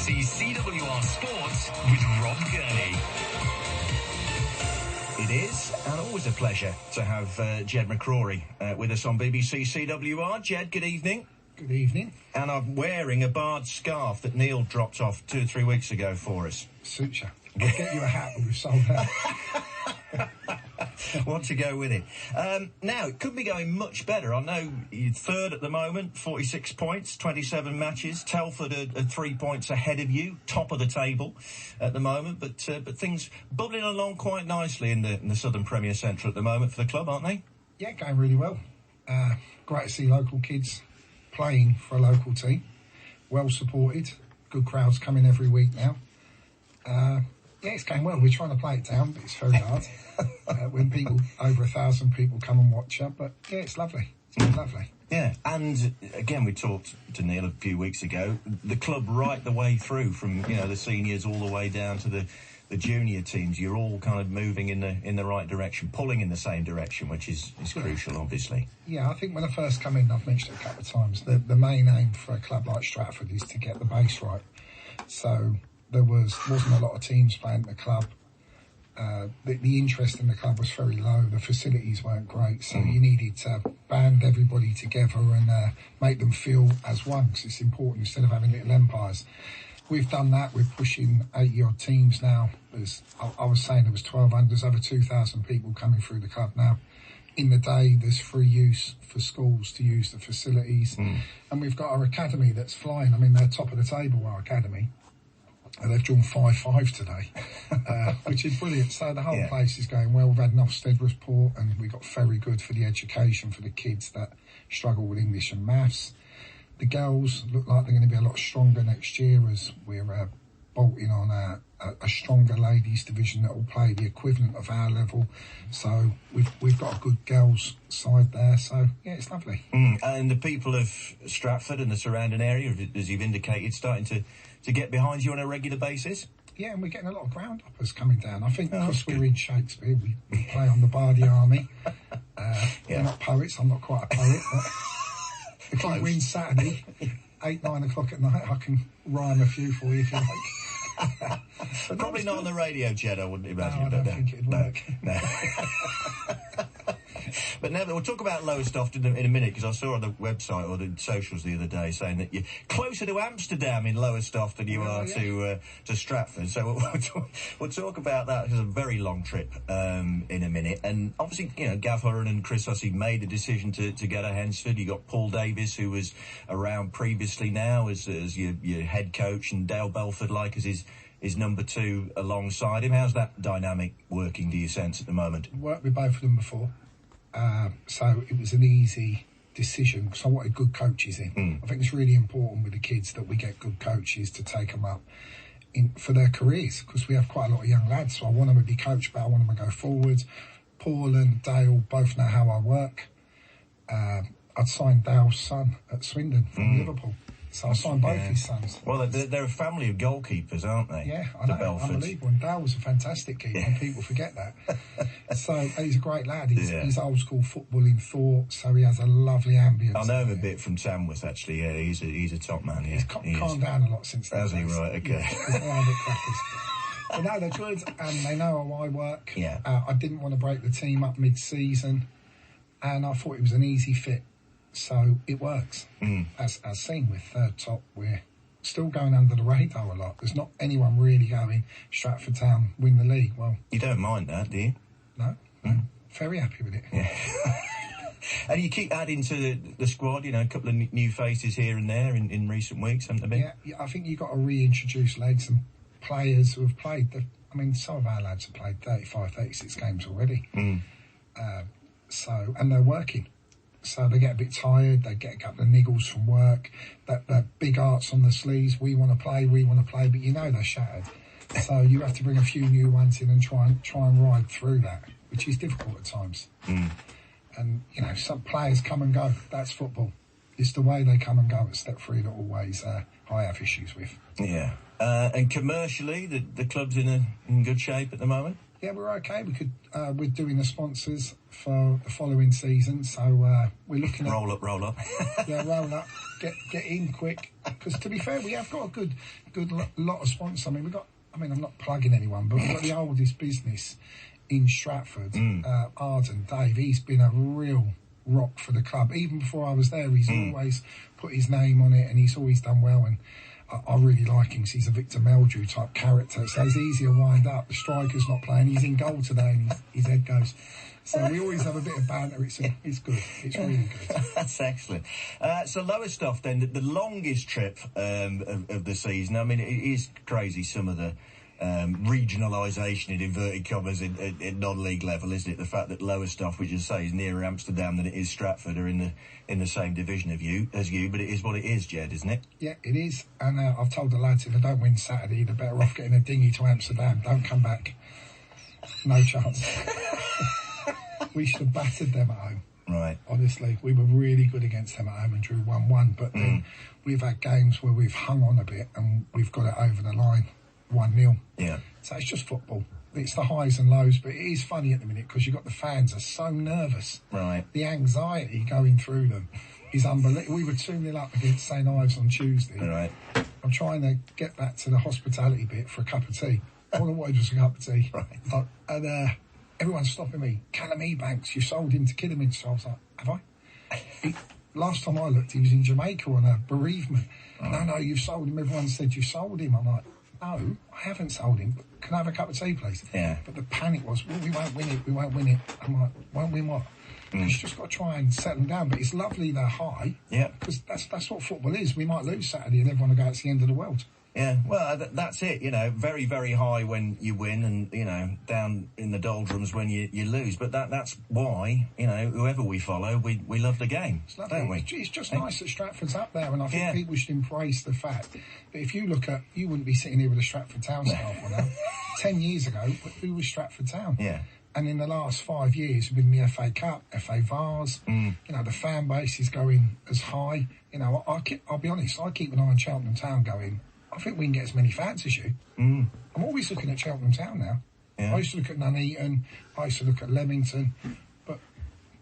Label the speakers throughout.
Speaker 1: BBC CWR Sports with Rob Gurney. It is, and always a pleasure to have Jed McCrory with us on BBC CWR. Jed, good evening.
Speaker 2: Good evening.
Speaker 1: And I'm wearing a barred scarf that Neil dropped off 2 or 3 weeks ago for us.
Speaker 2: Suits you. I'll get you a hat when we've sold that.
Speaker 1: Want to go with it. Now, it could be going much better. I know you're third at the moment, 46 points, 27 matches. Telford are 3 points ahead of you, top of the table at the moment. But things bubbling along quite nicely in the Southern Premier Central at the moment for the club, aren't they?
Speaker 2: Yeah, going really well. Great to see local kids playing for a local team. Well supported. Good crowds coming every week now. Yeah, it's going well. We're trying to play it down, but it's very hard when people, over 1,000 people come and watch it. But yeah, it's lovely. It's been lovely.
Speaker 1: Yeah, and again, we talked to Neil a few weeks ago. The club right the way through from, the seniors all the way down to the junior teams. You're all kind of moving in the right direction, pulling in the same direction, which is crucial, obviously.
Speaker 2: Yeah, I think when I first come in, I've mentioned it a couple of times, the main aim for a club like Stratford is to get the base right. So there wasn't a lot of teams playing at the club. The interest in the club was very low. The facilities weren't great, so you needed to band everybody together and make them feel as one, because it's important instead of having little empires. We've done that. We're pushing 80-odd teams now. I was saying there was 1,200. There's over 2,000 people coming through the club now. In the day, there's free use for schools to use the facilities. And we've got our academy that's flying. I mean, they're top of the table, our academy. And they've drawn 5-5 today, which is brilliant. So the whole place is going well. We've had an Ofsted report, and we got very good for the education for the kids that struggle with English and maths. The girls look like they're going to be a lot stronger next year, as we're bolting on a stronger ladies division that will play the equivalent of our level. So we've got a good girls side there. So yeah, it's lovely.
Speaker 1: And the people of Stratford and the surrounding area, as you've indicated, starting to get behind you on a regular basis?
Speaker 2: Yeah, and we're getting a lot of ground uppers coming down. I think because we're in Shakespeare, we play on the Bardi Army. We're not poets. I'm not quite a poet, but if I win Saturday, 8, 9 o'clock at night, I can rhyme a few for you if you like.
Speaker 1: Probably not on the radio, Jed, I wouldn't imagine.
Speaker 2: No, I don't think it'd work.
Speaker 1: No. But never, we'll talk about Lowestoft in a minute, because I saw on the website or the socials the other day saying that you're closer to Amsterdam in Lowestoft than you are to Stratford. So we'll talk about that. It's a very long trip in a minute. And obviously, Gav Hurren and Chris Hussey made a decision to go to Hensford. You got Paul Davis, who was around previously now as your head coach, and Dale Belford as his number 2 alongside him. How's that dynamic working, do you sense, at the moment?
Speaker 2: Worked with both of them before. So it was an easy decision because I wanted good coaches in. I think it's really important with the kids that we get good coaches to take them up for their careers, because we have quite a lot of young lads. So I want them to be coached, but I want them to go forward. Paul and Dale both know how I work. I'd signed Dale's son at Swindon from Liverpool. So I signed both his sons.
Speaker 1: Well, they're a family of goalkeepers, aren't they?
Speaker 2: Yeah, I know. Unbelievable. And Dale was a fantastic keeper, and people forget that. So he's a great lad. He's old school footballing thought, so he has a lovely ambience.
Speaker 1: I know him a bit from Tamworth, actually. Yeah, he's a top man. Yeah,
Speaker 2: he's calmed down a lot since then.
Speaker 1: Has he? Right, okay.
Speaker 2: Yeah, but no, they're good, and they know how I work.
Speaker 1: Yeah.
Speaker 2: I didn't want to break the team up mid-season, and I thought it was an easy fit. So it works. As seen with third top, we're still going under the radar a lot. There's not anyone really going, Stratford Town win the league. Well,
Speaker 1: you don't mind that, do you?
Speaker 2: No. Very happy with it.
Speaker 1: Yeah. And you keep adding to the squad, a couple of new faces here and there in recent weeks, haven't there been?
Speaker 2: Yeah, I think you've got to reintroduce legs and players who have played. Some of our lads have played 35, 36 games already. And they're working. So they get a bit tired, they get a couple of niggles from work, that big hearts on the sleeves, we want to play, but they're shattered. So you have to bring a few new ones in and try and ride through that, which is difficult at times. And, some players come and go. That's football. It's the way they come and go at step 3 that always I have issues with.
Speaker 1: Yeah. And commercially, the club's in good shape at the moment?
Speaker 2: Yeah, we're okay. We're doing the sponsors for the following season, so we're looking at
Speaker 1: roll up.
Speaker 2: Yeah, roll up, get in quick. Because to be fair, we have got a good lot of sponsors. I mean, I'm not plugging anyone, but we've got the oldest business in Stratford, Arden, Dave. He's been a real rock for the club. Even before I was there, he's always put his name on it, and he's always done well. And I really like him because he's a Victor Meldrew type character. So he's easy to wind up. The striker's not playing. He's in goal today, and his head goes. So we always have a bit of banter. It's good. It's really good.
Speaker 1: That's excellent. So Lowestoft then, the longest trip of the season. I mean, it is crazy, some of the regionalisation in inverted commas in non-league level, isn't it? The fact that Lowestoft, which, as I say, is nearer Amsterdam than it is Stratford, are in the same division as you, but it is what it is, Jed, isn't it?
Speaker 2: Yeah, it is. And I've told the lads, if I don't win Saturday, they're better off getting a dinghy to Amsterdam. Don't come back. No chance. We should have battered them at home.
Speaker 1: Right.
Speaker 2: Honestly, we were really good against them at home and drew 1-1. But then we've had games where we've hung on a bit and we've got it over the line 1-0.
Speaker 1: Yeah.
Speaker 2: So it's just football. It's the highs and lows, but it is funny at the minute because you've got the fans are so nervous.
Speaker 1: Right.
Speaker 2: The anxiety going through them is unbelievable. We were 2-0 up against St Ives on Tuesday.
Speaker 1: Right.
Speaker 2: I'm trying to get back to the hospitality bit for a cup of tea. All I wanted was a cup of tea.
Speaker 1: Right.
Speaker 2: And everyone's stopping me. Callum Ebanks, you sold him to Kidderminster. So I was like, have I? Last time I looked, he was in Jamaica on a bereavement. Right. No, you've sold him. Everyone said you sold him. I'm like, no, I haven't sold him. Can I have a cup of tea, please?
Speaker 1: Yeah.
Speaker 2: But the panic was, well, we won't win it. I'm like, won't win what? You've just got to try and settle down. But it's lovely they're high.
Speaker 1: Yeah.
Speaker 2: Because that's what football is. We might lose Saturday and everyone will go, it's the end of the world.
Speaker 1: Yeah, well, that's it, very, very high when you win and, down in the doldrums when you lose. But that's why, whoever we follow, we love the game, don't we?
Speaker 2: It's just nice that Stratford's up there, and I think people should embrace the fact that if you look at, you wouldn't be sitting here with a Stratford Town staff on that. 10 years ago, who was Stratford Town?
Speaker 1: Yeah.
Speaker 2: And in the last 5 years, we've been in the FA Cup, FA Vars, the fan base is going as high. I'll be honest, I keep an eye on Cheltenham Town going, I think we can get as many fans as you. I'm always looking at Cheltenham Town now. Yeah. I used to look at Nuneaton, I used to look at Leamington, but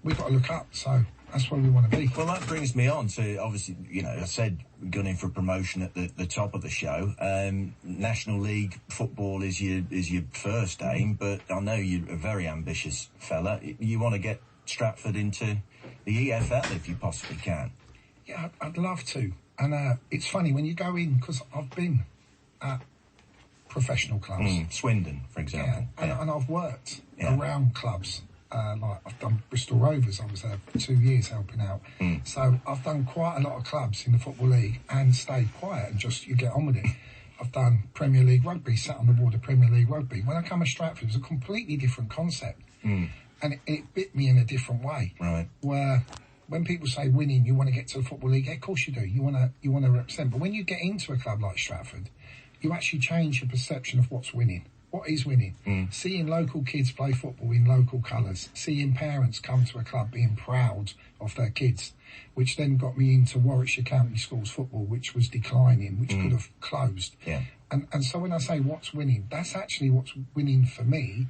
Speaker 2: we've got to look up, so that's where we want to be.
Speaker 1: Well, that brings me on to, obviously, I said gunning for promotion at the top of the show. National League football is your first aim, but I know you're a very ambitious fella. You want to get Stratford into the EFL if you possibly can.
Speaker 2: Yeah, I'd love to. And it's funny, when you go in, because I've been at professional clubs.
Speaker 1: Swindon, for example.
Speaker 2: Yeah, and I've worked around clubs. Like I've done Bristol Rovers, I was there for 2 years helping out. So I've done quite a lot of clubs in the Football League and stayed quiet and just, you get on with it. I've done Premier League rugby, sat on the board of Premier League rugby. When I come to Stratford, it was a completely different concept. And it bit me in a different way.
Speaker 1: Right.
Speaker 2: Where when people say winning, you want to get to the Football League, of course you do. You want to represent. But when you get into a club like Stratford, you actually change your perception of what's winning. What is winning? Seeing local kids play football in local colours, seeing parents come to a club being proud of their kids, which then got me into Warwickshire County Schools football, which was declining, which could have closed.
Speaker 1: Yeah.
Speaker 2: And so when I say what's winning, that's actually what's winning for me,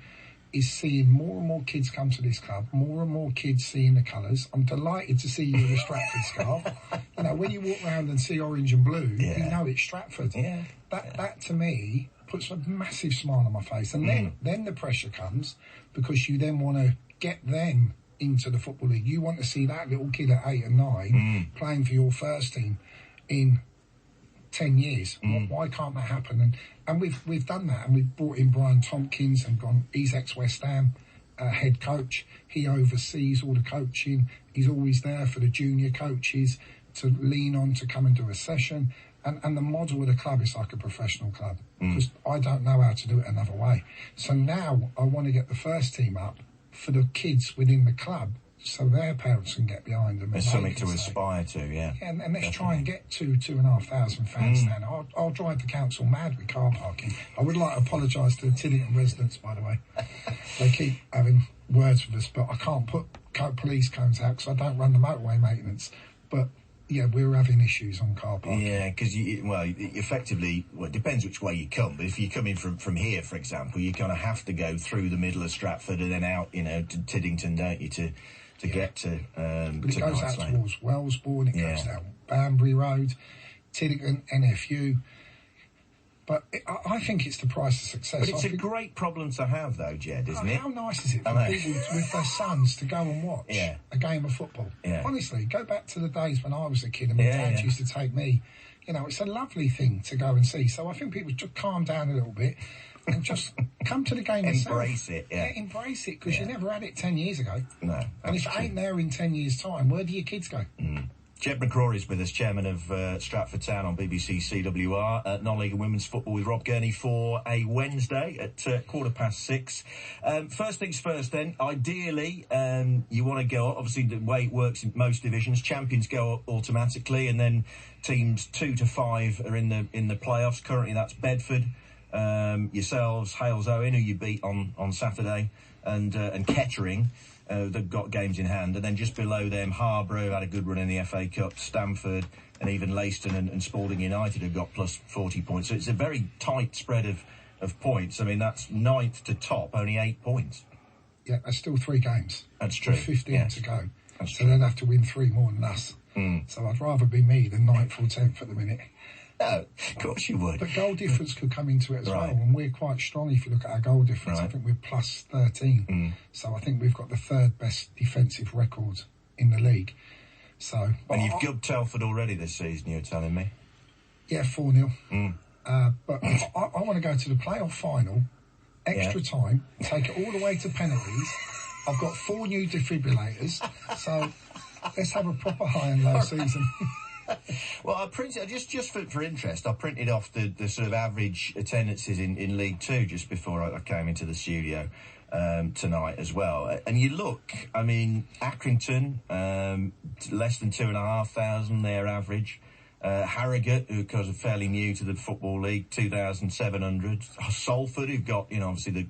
Speaker 2: is seeing more and more kids come to this club, more and more kids seeing the colours. I'm delighted to see you in a Stratford scarf. When you walk around and see orange and blue, you know it's Stratford.
Speaker 1: Yeah.
Speaker 2: That to me puts a massive smile on my face. And then the pressure comes, because you then want to get them into the Football League. You want to see that little kid at 8 and 9 playing for your first team in 10 years. Why can't that happen? And we've done that, and we've brought in Brian Tompkins and he's ex-West Ham head coach. He oversees all the coaching. He's always there for the junior coaches to lean on to come and do a session. And the model of the club is like a professional club, because I don't know how to do it another way. So now I want to get the first team up for the kids within the club, so their parents can get behind them.
Speaker 1: There's something to aspire to, yeah.
Speaker 2: And let's try and get 2,500 fans now. I'll drive the council mad with car parking. I would like to apologise to the Tiddington residents, by the way. They keep having words with us, but I can't put police cones out because I don't run the motorway maintenance. But Yeah, we're having issues on car parking.
Speaker 1: Yeah, because effectively, it depends which way you come. But if you're coming from here, for example, you kind of have to go through the middle of Stratford and then out, to Tiddington, don't you, to get to. But
Speaker 2: it goes out towards Wellsbourne. It goes down Banbury Road, Tiddington, NFU. But I think it's the price of success.
Speaker 1: But it's a great problem to have, though, Jed, isn't it?
Speaker 2: How nice is it for people with their sons to go and watch a game of football?
Speaker 1: Yeah.
Speaker 2: Honestly, go back to the days when I was a kid and my dad used to take me. It's a lovely thing to go and see. So I think people should calm down a little bit and just come to the game yourself.
Speaker 1: Embrace it,
Speaker 2: embrace it, because you never had it 10 years ago.
Speaker 1: No.
Speaker 2: And if it ain't there in 10 years' time, where do your kids go?
Speaker 1: Jed McCrory is with us, chairman of Stratford Town on BBC CWR. Non-league and women's football with Rob Gurney for a Wednesday at 6:15. First things first then, ideally you want to go, obviously the way it works in most divisions, champions go automatically and then teams 2 to 5 are in the playoffs. Currently that's Bedford, yourselves, Hales Owen, who you beat on Saturday, and Kettering. They've got games in hand, and then just below them, Harborough, who had a good run in the FA Cup, Stamford, and even Leiston and Spalding United have got plus 40 points. So it's a very tight spread of points. I mean, that's 9th to top, only 8 points.
Speaker 2: Yeah, that's still 3 games.
Speaker 1: That's true.
Speaker 2: With 15 to go.
Speaker 1: That's
Speaker 2: so
Speaker 1: true.
Speaker 2: they'd have to win 3 more than us. So I'd rather be me than 9th or 10th at the minute.
Speaker 1: No, of course you would.
Speaker 2: But goal difference could come into it as well, and we're quite strong if you look at our goal difference. I think we're plus 13. So I think we've got the 3rd best defensive record in the league. So,
Speaker 1: and you've gubbed Telford already this season, you were telling me.
Speaker 2: Yeah, 4-0. But I want to go to the playoff final, extra time, take it all the way to penalties. I've got 4 new defibrillators, so let's have a proper high and low season.
Speaker 1: Well, I printed just for interest. I printed off the sort of average attendances in League 2 just before I came into the studio tonight as well. And you look, I mean, Accrington, less than 2,500 their average. Harrogate, who of course are fairly new to the Football League, 2,700. Salford, who've got obviously the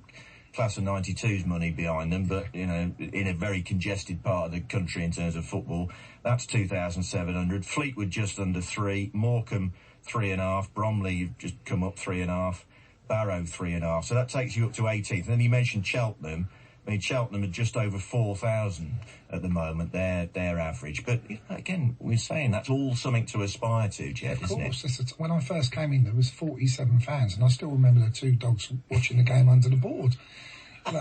Speaker 1: class of 92's money behind them, but in a very congested part of the country in terms of football, that's 2,700. Fleetwood just under 3, Morecambe 3.5, Bromley you've just come up 3.5, Barrow 3.5. So that takes you up to 18th. And then you mentioned Cheltenham. I mean, Cheltenham are just over 4,000 at the moment, their average. But again, we're saying that's all something to aspire to, Jed, isn't it?
Speaker 2: Of course. When I first came in, there was 47 fans, and I still remember the 2 dogs watching the game under the board.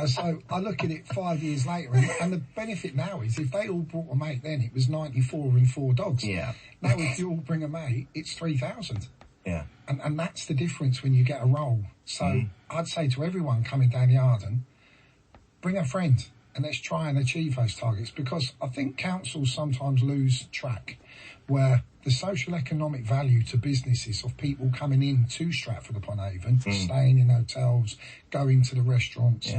Speaker 2: So I look at it 5 years later, and the benefit now is if they all brought a mate then, it was 94 and 4 dogs.
Speaker 1: Yeah.
Speaker 2: Now if you all bring a mate, it's 3,000.
Speaker 1: Yeah.
Speaker 2: And that's the difference when you get a roll. So I'd say to everyone coming down the Arden, bring a friend and let's try and achieve those targets, because I think councils sometimes lose track where the social economic value to businesses of people coming in to Stratford-upon-Avon, staying in hotels, going to the restaurants,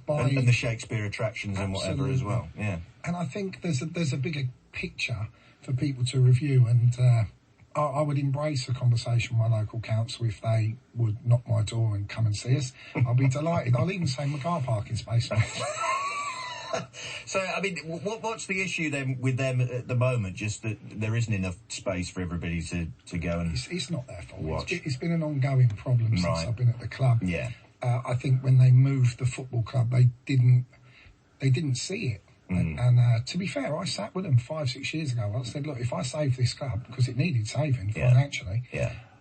Speaker 2: buying...
Speaker 1: And the Shakespeare attractions and whatever as well,
Speaker 2: And I think there's a bigger picture for people to review, and I would embrace a conversation with my local council if they would knock my door and come and see us. I'll be delighted. I'll even say my car parking space.
Speaker 1: So, I mean, what's the issue then with them at the moment? Just that there isn't enough space for everybody to go and
Speaker 2: It's not their fault.
Speaker 1: Watch.
Speaker 2: It's been an ongoing problem since I've been at the club.
Speaker 1: Yeah.
Speaker 2: I think when they moved the football club, they didn't see it. And to be fair, I sat with them 5-6 years ago. I said, look, if I save this club, because it needed saving financially,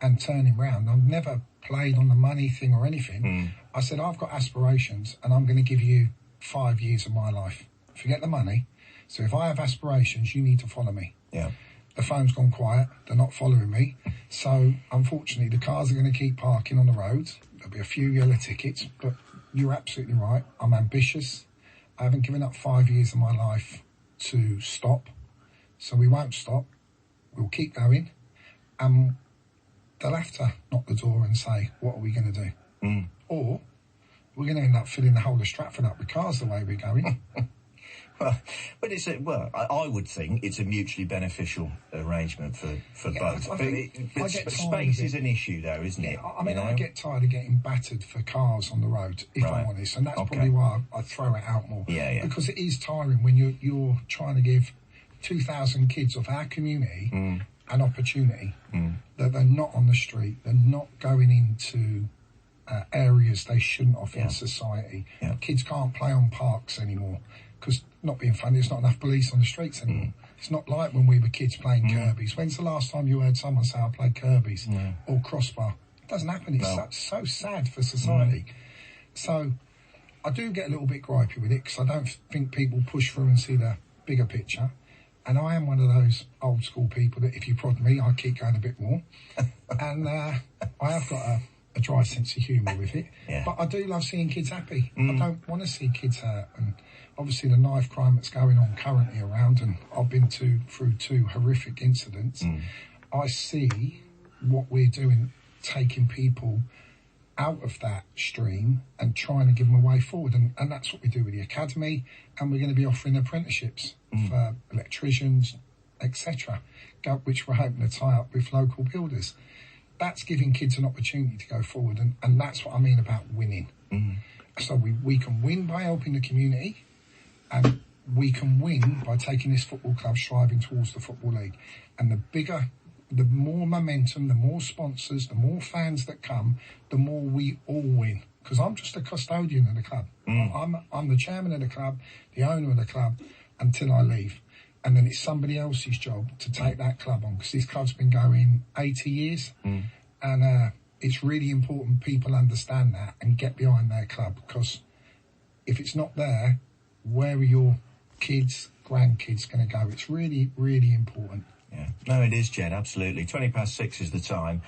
Speaker 2: and turning round, I've never played on the money thing or anything. I said, I've got aspirations, and I'm going to give you 5 years of my life. Forget the money. So if I have aspirations, you need to follow me.
Speaker 1: Yeah.
Speaker 2: The phone's gone quiet. They're not following me. So unfortunately, the cars are going to keep parking on the roads. There'll be a few yellow tickets, but you're absolutely right. I'm ambitious. I haven't given up 5 years of my life to stop. So we won't stop. We'll keep going. And they'll have to knock the door and say, what are we going to do? Or we're going to end up filling the whole of Stratford up with cars the way we're going.
Speaker 1: But I would think it's a mutually beneficial arrangement for both. But space is an issue, though, isn't it?
Speaker 2: I mean, I get tired of getting battered for cars on the road, if I'm honest, and that's probably why I throw it out more.
Speaker 1: Yeah.
Speaker 2: Because it is tiring when you're trying to give 2,000 kids of our community an opportunity that they're not on the street, they're not going into areas they shouldn't have in society.
Speaker 1: Yeah.
Speaker 2: Kids can't play on parks anymore because, not being funny, there's not enough police on the streets anymore. It's not like when we were kids playing Kirby's. When's the last time you heard someone say, I played Kirby's or crossbar? It doesn't happen. It's so sad for society. So I do get a little bit gripey with it because I don't think people push through and see the bigger picture. And I am one of those old school people that if you prod me, I keep going a bit more. And I have got a dry sense of humour with it.
Speaker 1: Yeah.
Speaker 2: But I do love seeing kids happy. I don't want to see kids hurt. And obviously the knife crime that's going on currently around, and I've been through 2 horrific incidents, I see what we're doing, taking people out of that stream and trying to give them a way forward. And that's what we do with the academy, and we're going to be offering apprenticeships for electricians, etc., which we're hoping to tie up with local builders. That's giving kids an opportunity to go forward, and that's what I mean about winning. So we can win by helping the community, and we can win by taking this football club striving towards the Football League. And the more momentum, the more sponsors, the more fans that come, the more we all win. Because I'm just a custodian of the club. I'm the chairman of the club, the owner of the club, until I leave. And then it's somebody else's job to take that club on, because this club's been going 80 years. And it's really important people understand that and get behind their club, because if it's not there, where are your kids, grandkids going to go? It's really, really important.
Speaker 1: Yeah, no, it is, Jed, absolutely. 6:20 is the time.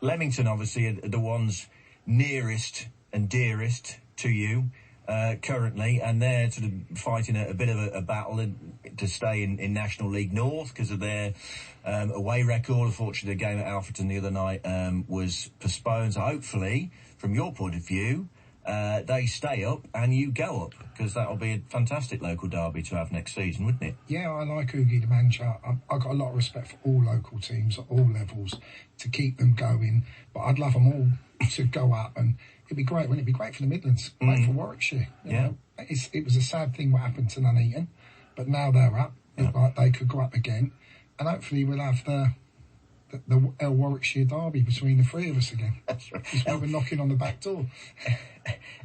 Speaker 1: Leamington, obviously, are the ones nearest and dearest to you currently, and they're sort of fighting a bit of a battle to stay in National League North because of their away record. Unfortunately, the game at Alfreton the other night was postponed. So hopefully, from your point of view, they stay up and you go up, because that'll be a fantastic local derby to have next season, wouldn't it?
Speaker 2: Yeah, I like Oogie the manager. I've got a lot of respect for all local teams at all levels to keep them going, but I'd love them all to go up, and it'd be great. Wouldn't it be great for the Midlands, great for Warwickshire? You know? It was a sad thing what happened to Nuneaton, but now they're up. Like they could go up again, and hopefully we'll have the Warwickshire derby between the 3 of us again.
Speaker 1: That's right.
Speaker 2: We were knocking on the back door.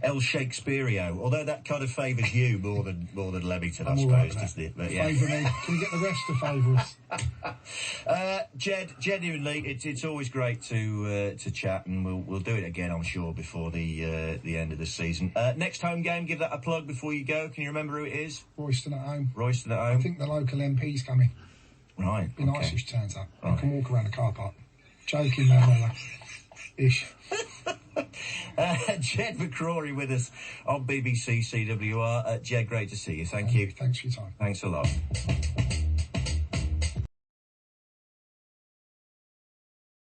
Speaker 1: El Shakespeareo, although that kind of favours you more than Leamington, I suppose,
Speaker 2: right
Speaker 1: doesn't it? But
Speaker 2: favour me. Can you get the rest to favour us?
Speaker 1: Jed, genuinely, it's always great to chat, and we'll do it again, I'm sure, before the end of the season. Next home game, give that a plug before you go. Can you remember who it is?
Speaker 2: Royston at home.
Speaker 1: Royston at home.
Speaker 2: I think the local MP's coming.
Speaker 1: Right.
Speaker 2: Be nice if she turns up.
Speaker 1: Right.
Speaker 2: I can walk around the car park. Joking, man. Ish.
Speaker 1: Jed McCrory with us on BBC CWR. Jed, great to see you. Thank you.
Speaker 2: Thanks for your time.
Speaker 1: Thanks a lot.